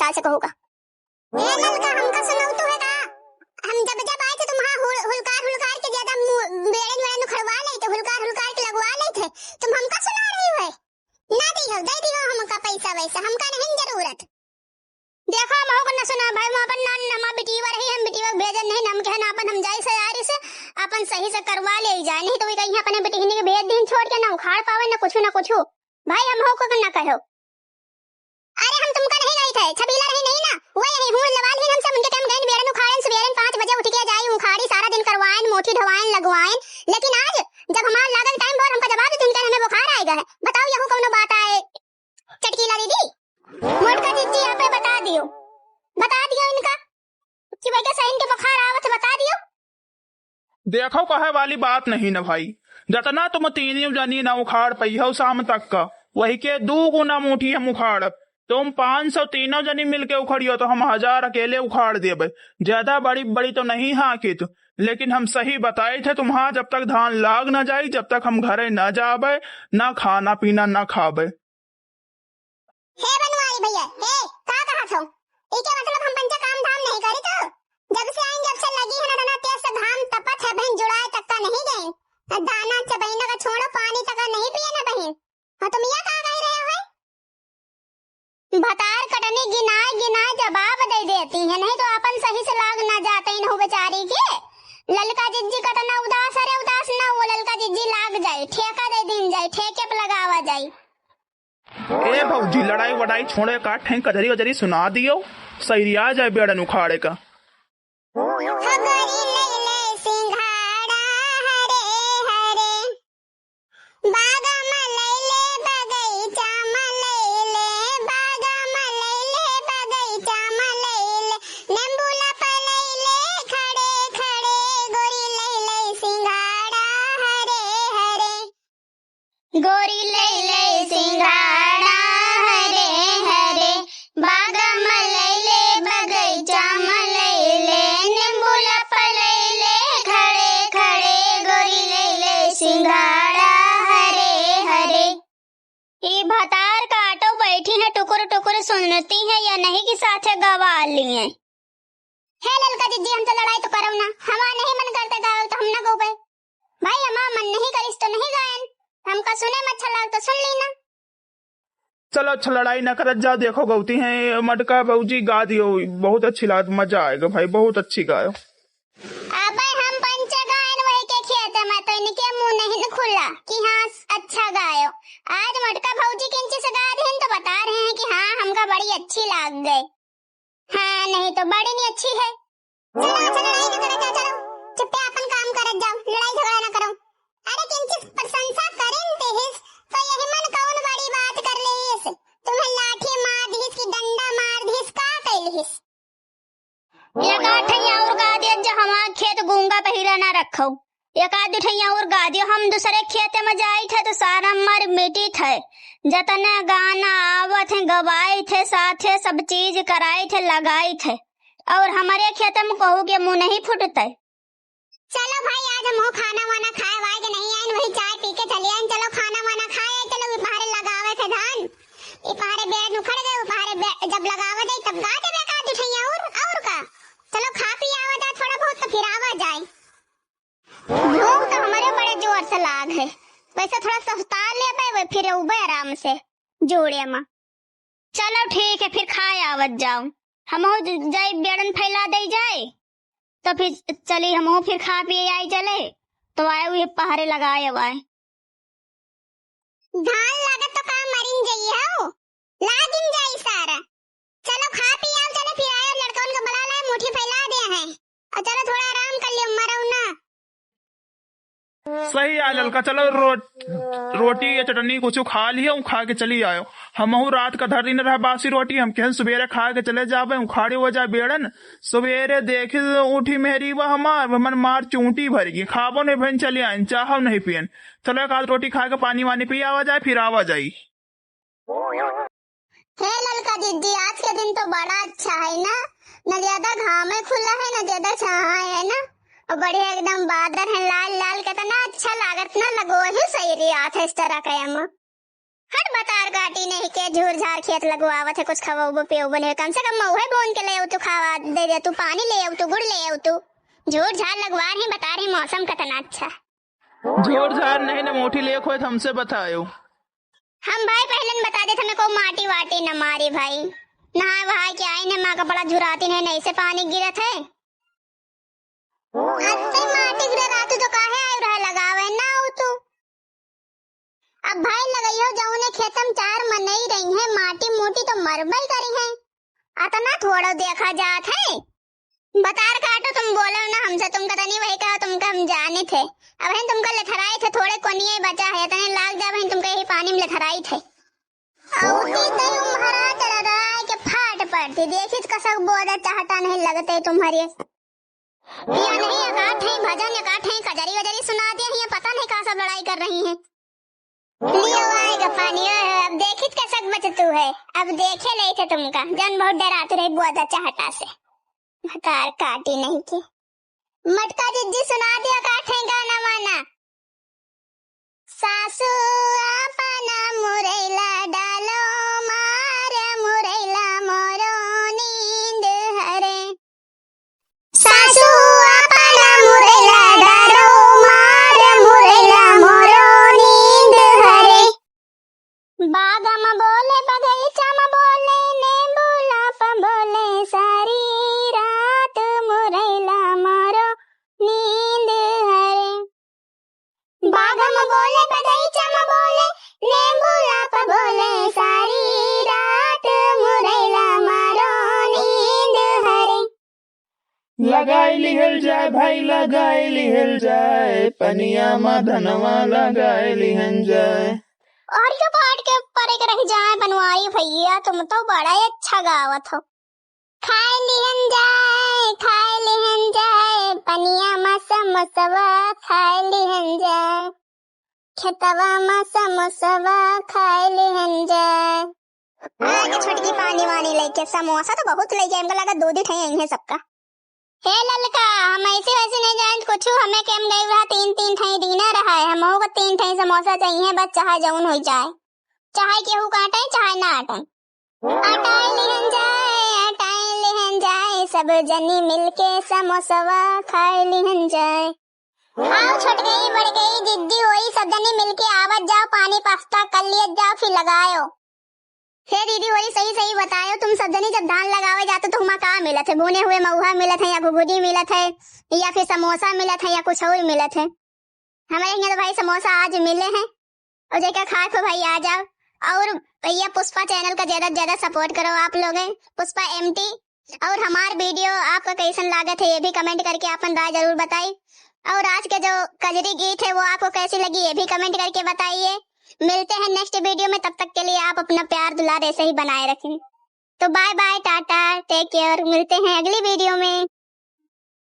साल से कहूगा। ललका हमका सुनाऊ तो है का? हम जब आए थे तुम हुलकार के ज्यादा बेड़न वेड़न खड़वा ले थे, हुलकार के लगवा ले थे, तुम हमका सुना रही हो? ना दे दियो हमका पैसा वैसा, हमका नहीं जरूरत। देखो हम हो न सुना भाई, हम अपन नमा बिटीवा रही, हम बिटीवा भेजन नहीं, नम के अपन हम जाई सयारी से अपन सही से करवा ले जाए, नहीं तो वे कहीं अपने बिटिहनी के भेज दिन छोड़ के ना उखाड़ पावे ना कुछ भाई। हम हो को ना कहो। अरे हम तुमका नहीं गई थे, छबीला रही नहीं ना, वो यही हूं लवाल ही हमसे उनके टाइम गए बेरन उखाड़न सवेरन 5 बजे उठ के जाई उखाड़ी सारा दिन करवाएं मोठी ढवाएं लगवाएं, लेकिन आज जब हमारा लागल टाइम पर हमका जवाब तुमके हमें बुखार आएगा है। बताओ यहू कौनो बात आए चटकीला दीदी? मोटका दीदी यहाँ पे बता दियो इनका कि भाई सही के बुखार आवत, बता दियो। देखो कहे वाली बात नहीं ना भाई, जितना तुम 3 जनी ना उखाड़ पई हो शाम तक का, वही के 2 गुना मुठी हम उखाड़। तुम 500 3 जनी मिलके उखड़ियो तो हम 1000 अकेले उखाड़ देबे। ज्यादा बड़ी तो नहीं हाकित, लेकिन हम सही बताए थे तुम्हारा जब तक धान लाग न जाए, जब तक हम घरे न जाबे, ना खाना पीना न खाबे। हे बनवारी भैया, हे का कहा छो? इके मतलब हम पंचा काम धाम नहीं करे तो? जब से लगी है ना तेज से धाम तपत है बहन, जुड़ाए तक का नहीं गए, दाना चबैना का छोड़ो पानी तक का नहीं पिए ना बहन। हां तुम यह कहा कह रहे हो? भतार कटनी गिनाए जवाब दे देती है, नहीं तो अपन सही से लाग ना जाते इन हो बेचारी के। ललका जिज्जी कटना उदास ना वो ललका जिज्जी लाग जाए, ठेका दे दिन जाए, ठेके पे लगावा जाए। ए भौजी लड़ाई वड़ाई छोड़े का ठें कजरी सुना दियो, सही आ जाए बेड़न उखाड़े का। गोरी लैले सिंघाड़ा हरे हरे, बागा मलैले बगैचा मलैले, नींबूला पलैले खड़े खड़े, गोरी लैले सिंघाड़ा हरे हरे। ये भतार काटो बैठी है टुकुर सुनती है या नहीं कि साथे गवा लिए। हे ललका दीदी हम तो लड़ाई तो करो ना, हमारा नहीं मन करते गाओ तो हम ना गो भाई, हमारा मन नहीं करिस तो नहीं गायन, हमका सुने में अच्छा लग तो सुन ली ना। चलो अच्छा लड़ाई न करत जाओ, देखो गौती है मटका भौजी गा दियो, बहुत अच्छी लात मजा आएगा भाई, बहुत अच्छी गायो। अबे हम पंच गायन वही के खेत में तो इनके मुंह नहीं खुला कि हाँ अच्छा गायो। आज मटका भौजी किंची से गा दें तो बता रहे हैं कि हाँ हमका बड़ी अच्छी लाग गई। हाँ नहीं तो बड़ी नहीं अच्छी है। चलो लड़ाई न करे जाओ, चलो चुपचाप अपन काम करत जाओ, लड़ाई झगड़ा न करो। अरे किंची प्रशंसा करें तेहिस तो यही मन कौन बड़ी बात कर लेहिस, तुम्हें लाठी मार दीस की डंडा मार दीस का कैलिस। एक आठैया और गा दिया जो हमारा खेत गूंगा पहिरा ना रखो, एक आध ठैया और गा दियो। हम दूसरे खेत में जाई थे तो सारा मर मिटी थे, जतने गाना आवत है गवाए थे, साथे सब चीज कराए थे लगाए थे, और हमारे खेत में कहू के मुंह नहीं फुटते। चलो भाई आज हम खाना वाना खाए वाए के नहीं आए, वही चाय पी के चले आए। चलो खाना वाना खाए, चलो बाहर लगावे थे धान, ये बाहर बेड़ उखड़ गए, बाहर जब लगावा जाए तब गा देवे का दुठैया और का। चलो खा पी आवा जाए थोड़ा बहुत तो फिर आवा जाए। भूख तो हमारे बड़े जोर से लाग है, वैसे थोड़ा सस्ता ले पाए फिर उबे आराम से जोड़े में। चलो ठीक है फिर खाए आवत जाओ, हम जाए बेड़न फैला दे जाए तो फिर चली हम फिर खा पिए आई चले तो आए हुए पहाड़े लगाए आए। धान लागत तो काम मरिन जाइए हो, लागिन जाई सारा। चलो खा पी आओ, चलो फिर आए लड़का उनका बड़ा लाए मुट्ठी फैला दे है, और चलो थोड़ा आराम कर लियो मरो ना। सही आ ललका, चलो रोटी या चटनी कुछ खा लियो, खा के चली आयो। हम रात का धर दिन रहा बासी रोटी, हम कहें सवेरे खा के चले जाबे, उखाड़े हो जाए बेड़न। सवेरे देखे उठी मेहरी वह हमार मन मार चूंटी भरगी, खाबो नहीं बहन चले आए, चाहो नहीं पियन। चलो एक आध रोटी खा के पानी वानी पी आवा जाए फिर आवा जाई। हे ललका दीदी आज के दिन तो बड़ा अच्छा है ना, न ज्यादा घाम खुला है न ज्यादा छाया है ना, और बढ़िया एकदम बादल है लाल लाल, कितना अच्छा लागत ना लगो ही सही रही आठ इस तरह का। हट बतार काटी नहीं के झूर झार खेत लगवावत है कुछ खवाबो पे बने कम से कम मऊहे बोन के ले तू खावा दे तू पानी ले तू गुड़ ले तू झूर झार लगवा रही बता रही मौसम कितना अच्छा। झोर झार नहीं न मोटी ले खोए हमसे बतायो। हम भाई पहले बता दे हमें को माटी वाटी न मारी भाई नहा वहा के आई ने माँ का बड़ा झुराती नहीं नहीं से पानी गिरत है। अत्ते माटी गिरा तू तो काहे आय रहा लगावे ना तू अब भाई लगाइयो जाऊने खेतम चार मनई रही है माटी मोटी तो मरबई करी है अतना थोड़ा देखा जात है। बतार काटो तुम बोलो ना हमसे तुमका तनी वही कहा तुमका हम जाने थे अब हम तुमका लेथराई थे थोड़े कोनिए बचा है तने लाग जा बहन तुमका यही पानी में लेथराई थे औती ते तुम्हारा चला रहा है कि फाट पड़ती देखित कसक बोदा चाहता नहीं लगते तुम्हारे या नहीं अकाठ है भजन अकाठ है कजरी वजरी सुना दिया है पता नहीं कहाँ सब लड़ाई कर रही हैं। लियो आएगा पानी अब देखित कसक बचतू है अब देखे ले थे तुमका जन बहुत डराते रही बोदा चाहता से हकार काटी नहीं थी मटका जिज्जी सुना दिया काठे गाना माना सासू आपना मुरैला डालो मार मुरैला मोरो नींद हरे सासू आपना मुरैला डालो मार मुरैला मोरो नींद हरे बागम बोले बगीचा में बोले नींबू लाप बोले सारी रात मुरैला मोरो नींद हरे बागम बोले बगीचा में बोले नींबू लाप बोले सारी रात मुरैला मोरो नींद हरे लगाई लिहल जाए भाई लगाई लिहल जाए पनिया मा धनवा लगाई लिहल जाए। और जो पाट के ऊपर एक रह जाए बनवाई भैया तुम तो बड़ा ही अच्छा गावत हो। खाए लिहन जाए पनिया मा समोसवा खाए लिहन जाए खेतवा मा समोसवा खाए लिहन जाए। आगे छोटकी पानी वानी लेके समोसा तो बहुत ले जाए हमको लगा दूध ही ठई है सबका। हे ललका हम ऐसे वैसे नहीं जाए कुछ हमें केम गई रहा तीन ठई दीना रहा है हम को 3 ठई समोसा चाहिए बस चाहे जौन हो जाए चाहे केहू काटे चाहे ना आटे अटाए लिहन जाए सब जनी मिलके समोसवा खाए लिहन जाए। आओ छुट गई बढ़ गई जिद्दी हुई सब जनी मिलके आवत जाओ पानी पास्ता कर लिए जाओ फिर लगायो फिर दीदी वही सही बतायो तुम सब जनी जब धान लगावे जाते तो हुमा कहाँ मिलत है भुने हुए मऊहा मिलत है या घुघुनी मिलत है या फिर समोसा मिलत है या कुछ और मिलत है। हमारे यहाँ तो भाई समोसा आज मिले हैं और जेका खा तो भाई आ जाओ और भैया पुष्पा चैनल का ज्यादा सपोर्ट करो आप लोग पुष्पा MT और हमार वीडियो आपका कैसन लागत है ये भी कमेंट करके अपन राय जरूर बताइए और आज के जो कजरी गीत है वो आपको कैसी लगी ये भी कमेंट करके बताइए। मिलते हैं नेक्स्ट वीडियो में तब तक के लिए आप अपना प्यार दुलार ऐसे ही बनाए रखें। तो bye bye tata take care मिलते हैं अगली वीडियो में।